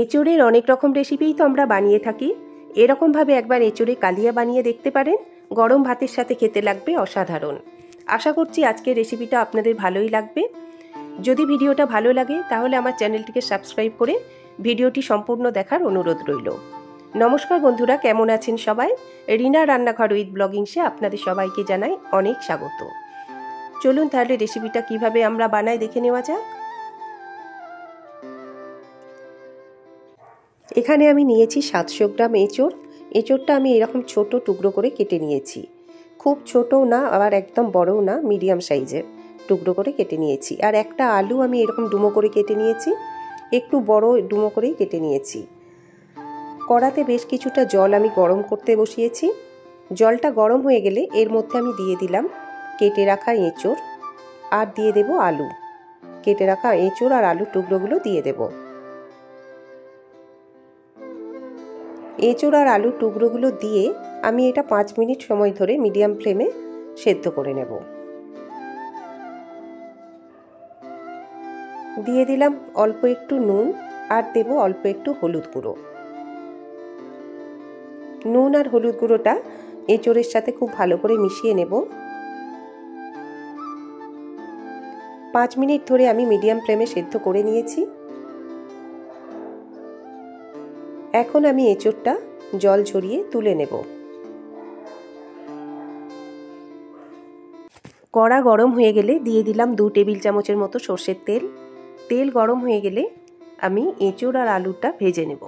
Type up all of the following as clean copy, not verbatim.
এঁচোড়ের অনেক রকম রেসিপিই তো আমরা বানিয়ে থাকি। এরকমভাবে একবার এঁচোড়ে কালিয়া বানিয়ে দেখতে পারেন। গরম ভাতের সাথে খেতে লাগবে অসাধারণ। আশা করছি আজকের রেসিপিটা আপনাদের ভালোই লাগবে। যদি ভিডিওটা ভালো লাগে তাহলে আমার চ্যানেলটিকে সাবস্ক্রাইব করে ভিডিওটি সম্পূর্ণ দেখার অনুরোধ রইল। নমস্কার বন্ধুরা, কেমন আছেন সবাই? রিনা রান্নাঘর উইথ ব্লগিংসে আপনাদের সবাইকে জানাই অনেক স্বাগত। চলুন তাহলে রেসিপিটা কিভাবে আমরা বানাই দেখে নেওয়া যাক। এখানে আমি নিয়েছি 700 গ্রাম এঁচোড়। এঁচোড়টা আমি এরকম ছোট টুকরো করে কেটে নিয়েছি। খুব ছোটও না আবার একদম বড়ও না, মিডিয়াম সাইজের টুকরো করে কেটে নিয়েছি। আর একটা আলু আমি এরকম ডুমো করে কেটে নিয়েছি, একটু বড় ডুমো করেই কেটে নিয়েছি। কড়াতে বেশ কিছুটা জল আমি গরম করতে বসিয়েছি। জলটা গরম হয়ে গেলে এর মধ্যে আমি দিয়ে দিলাম কেটে রাখা এঁচোড় আর দিয়ে দেব আলু। কেটে রাখা এঁচোড় আর আলুর টুকরোগুলো দিয়ে দেব। এঁচোড় আর আলুর টুকরোগুলো দিয়ে আমি এটা 5 মিনিট সময় ধরে মিডিয়াম ফ্লেমে সেদ্ধ করে নেব। দিয়ে দিলাম অল্প একটু নুন আর দেব অল্প একটু হলুদ গুঁড়ো। নুন আর হলুদ গুঁড়োটা এঁচোড়ের সাথে খুব ভালো করে মিশিয়ে নেব। 5 মিনিট ধরে আমি মিডিয়াম ফ্লেমে সেদ্ধ করে নিয়েছি। এখন আমি এঁচোড়টা জল ঝরিয়ে তুলে নেব। কড়া গরম হয়ে গেলে দিয়ে দিলাম 2 টেবিল চামচের মতো সর্ষের তেল। তেল গরম হয়ে গেলে আমি এঁচোড় আর আলুটা ভেজে নেব।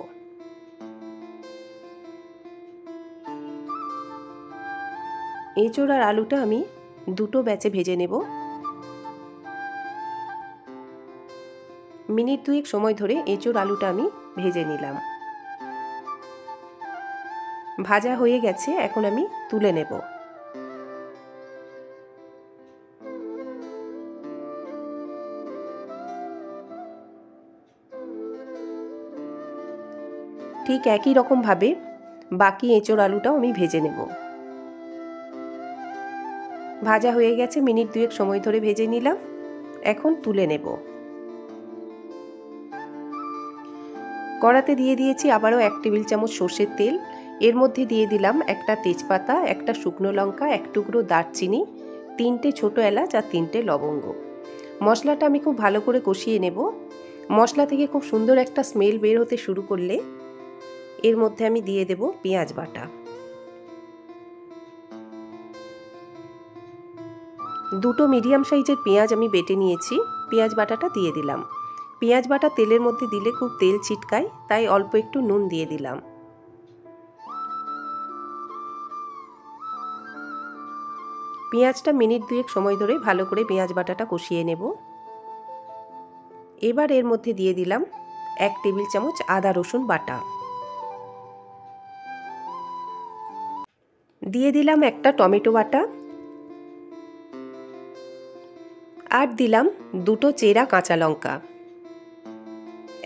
এঁচোড় আর আলুটা আমি দুটো ব্যাচে ভেজে নেব। মিনিট 2 সময় ধরে এঁচোড় আলুটা আমি ভেজে নিলাম। ভাজা হয়ে গেছে, এখন আমি তুলে নেব। ঠিক একই রকম ভাবে বাকি এঁচোড় আলুটাও আমি ভেজে নেব। ভাজা হয়ে গেছে, মিনিট 2 সময় ধরে ভেজে নিলাম। এখন তুলে নেব। কড়াতে দিয়ে দিয়েছি আবারও 1 টেবিল চামচ সর্ষের তেল। এর মধ্যে দিয়ে দিলাম একটা তেজপাতা, একটা শুকনো লঙ্কা, 1 টুকরো দারচিনি, 3টে ছোট এলাচ আর 3টে লবঙ্গ। মশলাটা আমি খুব ভালো করে কষিয়ে নেব। মশলা থেকে খুব সুন্দর একটা স্মেল বের হতে শুরু করলে এর মধ্যে আমি দিয়ে দেব পেঁয়াজ বাটা। দুটো মিডিয়াম সাইজের পেঁয়াজ আমি বেটে নিয়েছি, পেঁয়াজ বাটাটা দিয়ে দিলাম। পেঁয়াজ বাটা তেলের মধ্যে দিলে খুব তেল ছিটকায়, তাই অল্প একটু নুন দিয়ে দিলাম। পেঁয়াজটা মিনিট 2 সময় ধরে ভালো করে পেঁয়াজ বাটাটা কষিয়ে নেব। এবার এর মধ্যে দিয়ে দিলাম 1 টেবিল চামচ আদা রসুন বাটা। দিয়ে দিলাম একটা টমেটো বাটা আর দিলাম 2টো চেরা কাঁচা লঙ্কা।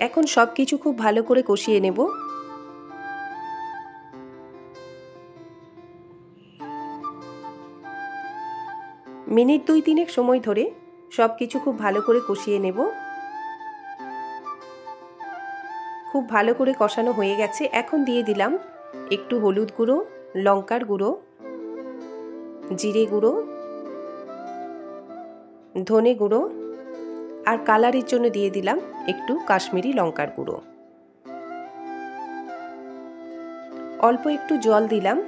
এখন সবকিছু খুব ভালো করে কষিয়ে নেব। মিনিট 2-3 সময় ধরে সবকিছু খুব ভালো করে কষিয়ে নেব। খুব ভালো করে কষানো হয়ে গেছে। এখন দিয়ে দিলাম একটু হলুদ গুঁড়ো, লঙ্কার গুঁড়ো, জিরে গুঁড়ো, ধনে গুঁড়ো আর কালারের জন্য দিয়ে দিলাম একটু কাশ্মীরি লঙ্কার গুঁড়ো। অল্প একটু জল দিলাম।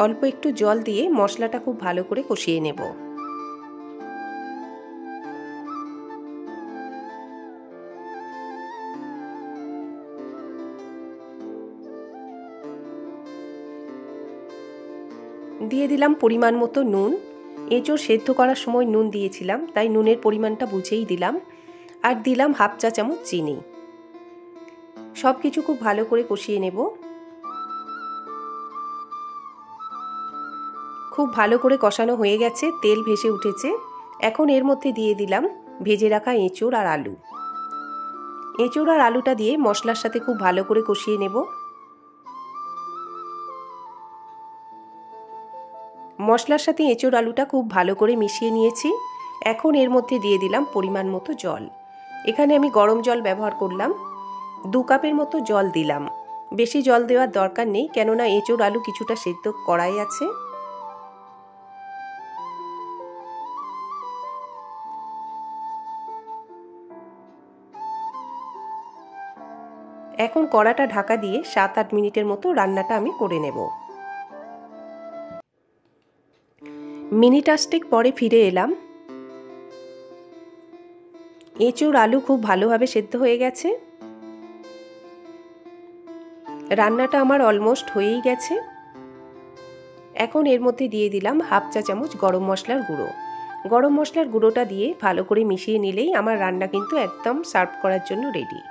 অল্প একটু জল দিয়ে মশলাটা খুব ভালো করে কষিয়ে নেব। দিয়ে দিলাম পরিমাণ মতো নুন। এঁচোড় সেদ্ধ করার সময় নুন দিয়েছিলাম, তাই নুনের পরিমাণটা বুঝেই দিলাম। আর দিলাম 1/2 চা চামচ চিনি। সব কিছু খুব ভালো করে কষিয়ে নেব। খুব ভালো করে কষানো হয়ে গেছে, তেল ভেসে উঠেছে। এখন এর মধ্যে দিয়ে দিলাম ভেজে রাখা এঁচোড় আর আলু। এঁচোড় আর আলুটা দিয়ে মশলার সাথে খুব ভালো করে কষিয়ে নেব। মশলার সাথে এঁচোড় আলুটা খুব ভালো করে মিশিয়ে নিয়েছি। এখন এর মধ্যে দিয়ে দিলাম পরিমাণ মতো জল। এখানে আমি গরম জল ব্যবহার করলাম, 2 কাপের মতো জল দিলাম। বেশি জল দেওয়ার দরকার নেই, কেননা এঁচোড় আলু কিছুটা সেদ্ধ করাই আছে। এখন কড়াটা ঢাকা দিয়ে 7-8 মিনিটের মতো রান্নাটা আমি করে নেব। মিনিট 8 পরে ফিরে এলাম। এঁচোড় আলু খুব ভালোভাবে সেদ্ধ হয়ে গেছে। রান্নাটা আমার অলমোস্ট হয়েই গেছে। এখন এর মধ্যে দিয়ে দিলাম 1/2 চা চামচ গরম মশলার গুঁড়ো। গরম মশলার গুঁড়োটা দিয়ে ভালো করে মিশিয়ে নিলেই আমার রান্না কিন্তু একদম সার্ভ করার জন্য রেডি।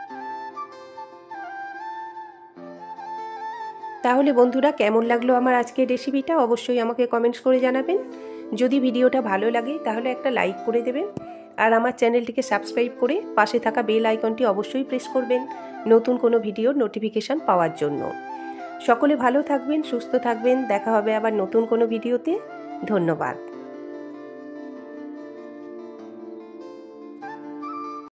তাহলে বন্ধুরা, কেমন লাগলো আমার আজকের রেসিপিটা অবশ্যই আমাকে কমেন্টস করে জানাবেন। যদি ভিডিওটা ভালো লাগে তাহলে একটা লাইক করে দেবেন, আর আমার চ্যানেলটিকে সাবস্ক্রাইব করে পাশে থাকা বেল আইকনটি অবশ্যই প্রেস করবেন নতুন কোনো ভিডিওর নোটিফিকেশান পাওয়ার জন্য। সকলে ভালো থাকবেন, সুস্থ থাকবেন। দেখা হবে আবার নতুন কোনো ভিডিওতে। ধন্যবাদ।